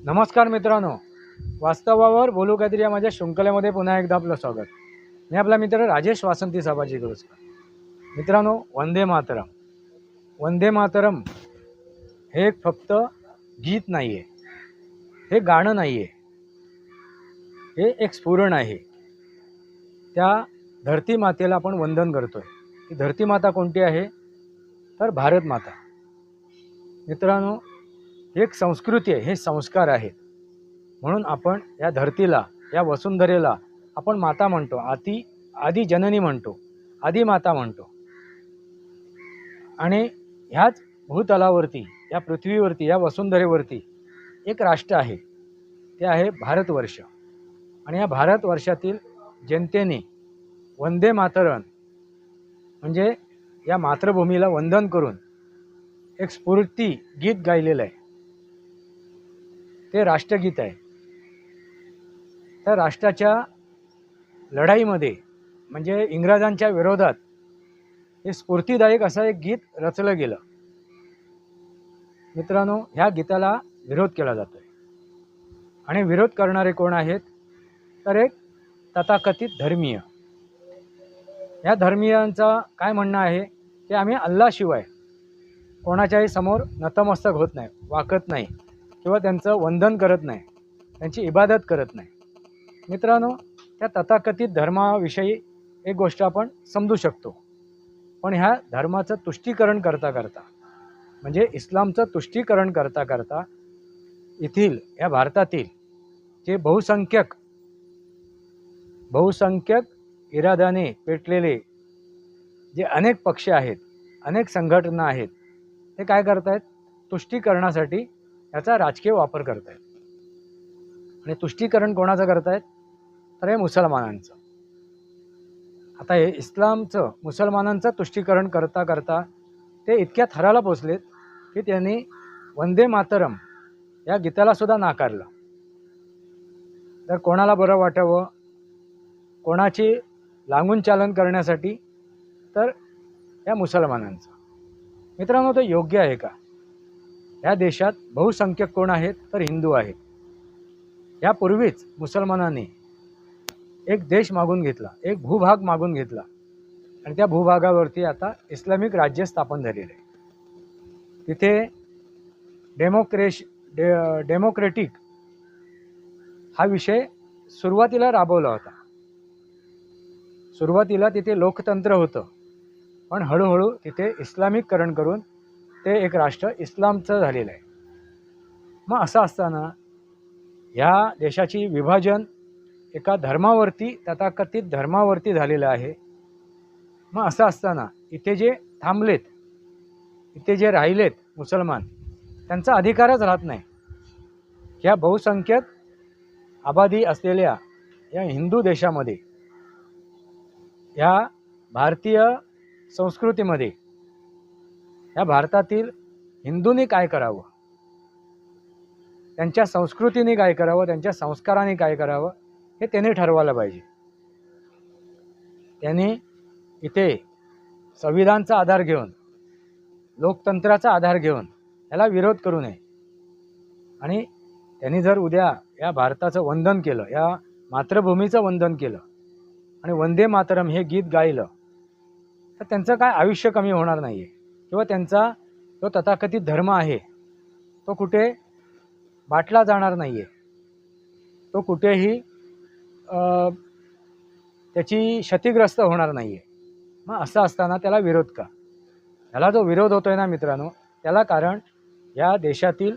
नमस्कार मित्रांनो, वास्तवावर बोलू काहीतरी या माझ्या शृंखलेमध्ये पुन्हा एकदा आपलं स्वागत. मी आपला मित्र राजेश वासंती साबाजी गुरुस्कर. मित्रांनो, वंदे मातरम. वंदे मातरम हे फक्त गीत नाही आहे, हे गाणं नाही आहे, हे एक स्फुरण आहे. त्या धरती मातेला आपण वंदन करतोय. ती धरती माता कोणती आहे तर भारत माता. मित्रांनो, एक संस्कृती आहे, हे संस्कार आहेत. म्हणून आपण या धरतीला, या वसुंधरेला आपण माता म्हणतो, आदी जननी म्हणतो, आदी माता म्हणतो. आणि ह्याच भूतलावरती, या पृथ्वीवरती, या वसुंधरेवरती एक राष्ट्र आहे, ते आहे भारतवर्ष. आणि या भारतवर्षातील जनतेने वंदे मातरम म्हणजे या मातृभूमीला वंदन करून एक स्फूर्ती गीत गायलेलं आहे. ते राष्ट्रगीत आहे. त्या राष्ट्राच्या लढाईमध्ये म्हणजे इंग्रजांच्या विरोधात हे स्फूर्तिदायक असं एक गीत रचलं गेलं. मित्रांनो, ह्या गीताला विरोध केला जातो आहे. आणि विरोध करणारे कोण आहेत तर एक तथाकथित धर्मीय. या धर्मीयांचं काय म्हणणं आहे की आम्ही अल्लाशिवाय कोणाच्याही समोर नतमस्तक होत नाही, वाकत नाही किंवा त्यांचं वंदन करत नाही, त्यांची इबादत करत नाही. मित्रांनो, त्या तथाकथित धर्माविषयी एक गोष्ट आपण समजू शकतो. पण ह्या धर्माचं तुष्टीकरण करता करता म्हणजे इस्लामचं तुष्टीकरण करता करता येथील या भारतातील जे बहुसंख्यक इराद्याने पेटलेले जे अनेक पक्ष आहेत, अनेक संघटना आहेत, ते काय करतायत? तुष्टीकरणासाठी याचा राजकीय वापर करतायत. आणि तुष्टीकरण कोणाचं करतायत तर हे मुसलमानांचं. आता हे इस्लामचं मुसलमानांचं तुष्टीकरण करता करता ते इतक्या थराला पोचलेत की त्यांनी वंदे मातरम या गीताला सुद्धा नाकारलं. तर कोणाला बरं वाटावं, कोणाची लागून चालन करण्यासाठी तर या मुसलमानांचं. मित्रांनो, ते योग्य आहे का? या देशात बहुसंख्यक कोण आहेत तर हिंदू आहेत. यापूर्वीच मुसलमानांनी एक देश मागून घेतला, एक भूभाग मागून घेतला आणि त्या भूभागावरती आता इस्लामिक राज्य स्थापन झालेलं आहे. तिथे डेमोक्रेटिक हा विषय सुरुवातीला राबवला होता. सुरुवातीला तिथे लोकतंत्र होतं, पण हळूहळू तिथे इस्लामिकरण करून ते एक राष्ट्र इस्लामचं झालेलं आहे. मग असं असताना ह्या देशाची विभाजन एका धर्मावरती, तथाकथित धर्मावरती झालेलं आहे. मग असं असताना इथे जे थांबलेत, इथे जे राहिलेत मुसलमान, त्यांचा अधिकारच राहत नाही. ह्या बहुसंख्यक आबादी असलेल्या या हिंदू देशामध्ये, ह्या भारतीय संस्कृतीमध्ये, या भारतातील हिंदूंनी काय करावं, त्यांच्या संस्कृतीने काय करावं, त्यांच्या संस्काराने काय करावं, हे त्यांनी ठरवायला पाहिजे. त्यांनी इथे संविधानाचा आधार घेऊन, लोकतंत्राचा आधार घेऊन याला विरोध करू नये. आणि त्यांनी जर उद्या या भारताचं वंदन केलं, या मातृभूमीचं वंदन केलं आणि वंदे मातरम हे गीत गायलं तर त्यांचं काय आयुष्य कमी होणार नाही आहे किंवा त्यांचा जो तथाकथित धर्म आहे तो कुठे बाटला जाणार नाही आहे, तो कुठेही त्याची क्षतिग्रस्त होणार नाही आहे. मग असं असताना त्याला विरोध का? त्याला जो विरोध होतो आहे ना मित्रांनो, त्याला कारण या देशातील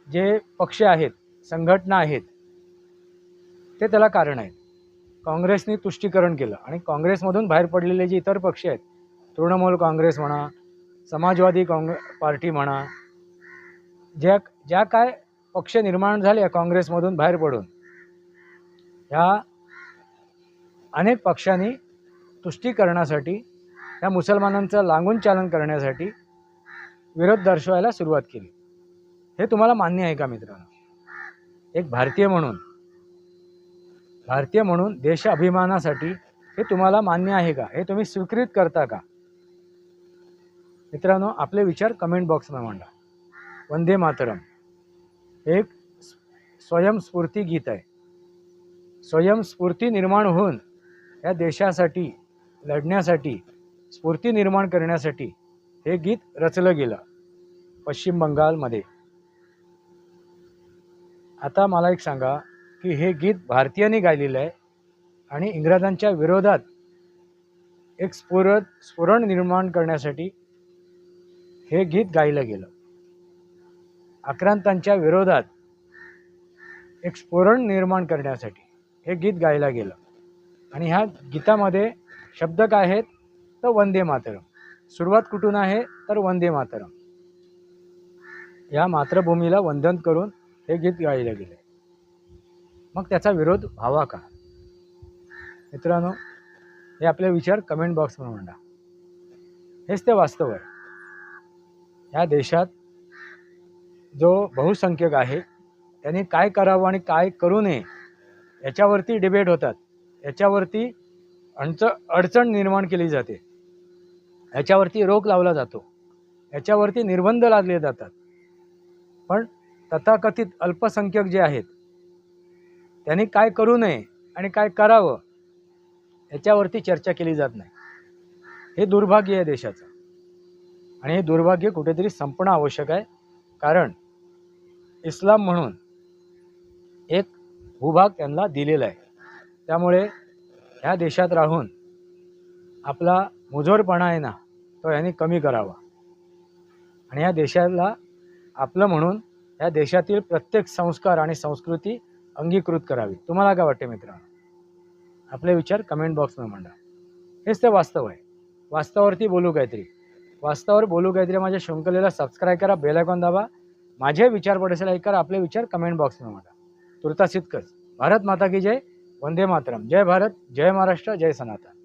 जे पक्ष आहेत, संघटना आहेत, ते त्याला कारण आहेत. काँग्रेसने तुष्टीकरण केलं आणि काँग्रेसमधून बाहेर पडलेले जे इतर पक्ष आहेत, तृणमूल काँग्रेस म्हणा, समाजवादी पार्टी म्हणा, ज्या काय पक्ष निर्माण झाले काँग्रेसमधून बाहेर पडून, ह्या अनेक पक्षांनी तुष्टीकरणासाठी, या मुसलमानांचं लागून चालन करण्यासाठी विरोध दर्शवायला सुरुवात केली. हे तुम्हाला मान्य आहे का मित्रांनो? एक भारतीय म्हणून देश अभिमानासाठी हे तुम्हाला मान्य आहे का? हे तुम्ही स्वीकृत करता का? मित्रांनो, आपले विचार कमेंट बॉक्समध्ये मांडा. वंदे मातरम एक स्वयंस्फूर्ती गीत आहे. स्वयंस्फूर्ती निर्माण होऊन या देशासाठी लढण्यासाठी, स्फूर्ती निर्माण करण्यासाठी हे गीत रचलं गेलं पश्चिम बंगालमध्ये. आता मला एक सांगा की हे गीत भारतीयांनी गायलेलं आहे आणि इंग्रजांच्या विरोधात एक स्फुरण निर्माण करण्यासाठी हे गीत गायलं गेलं. आक्रांतांच्या विरोधात एक स्फुरण निर्माण करण्यासाठी हे गीत गायलं गेलं. आणि ह्या गीतामध्ये शब्द काय आहेत तर वंदे मातरम. सुरुवात कुठून आहे तर वंदे मातरम. या मातृभूमीला वंदन करून हे गीत गायलं गेलं. मग त्याचा विरोध व्हावा का? मित्रांनो, हे आपले विचार कमेंट बॉक्समध्ये मांडा. हेच ते वास्तव आहे. या देशात जो बहुसंख्यक आहे त्यांनी काय करावं आणि काय करू नये याच्यावरती डिबेट होतात, याच्यावरती अडचण निर्माण केली जाते, याच्यावरती रोख लावला जातो, याच्यावरती निर्बंध लादले जातात. पण तथाकथित अल्पसंख्यक जे आहेत त्यांनी काय करू नये आणि काय करावं याच्यावरती चर्चा केली जात नाही. हे दुर्भाग्य आहे देशाचं आणि हे दुर्भाग्य कुठेतरी संपणं आवश्यक आहे. कारण इस्लाम म्हणून एक भूभाग त्यांना दिलेला आहे. त्यामुळे ह्या देशात राहून आपला मुजोरपणा आहे ना तो यांनी कमी करावा आणि या देशाला आपलं म्हणून या देशातील प्रत्येक संस्कार आणि संस्कृती अंगीकृत करावी. तुम्हाला काय वाटते मित्रांनो? आपले विचार कमेंट बॉक्समध्ये मांडा. हेच ते वास्तव आहे. वास्तवावरती बोलू काहीतरी. वास्तवावर बोलू काहीतरी माझ्या शृंखलेला सबस्क्राईब करा, बेल आयकॉन दाबा, माझे विचार पडेल लाईक करा, आपले विचार कमेंट बॉक्समध्ये मांडा. तुर्तास इतकंच. भारत माता की जय. वंदे मातरम. जय भारत, जय महाराष्ट्र, जय सनातन.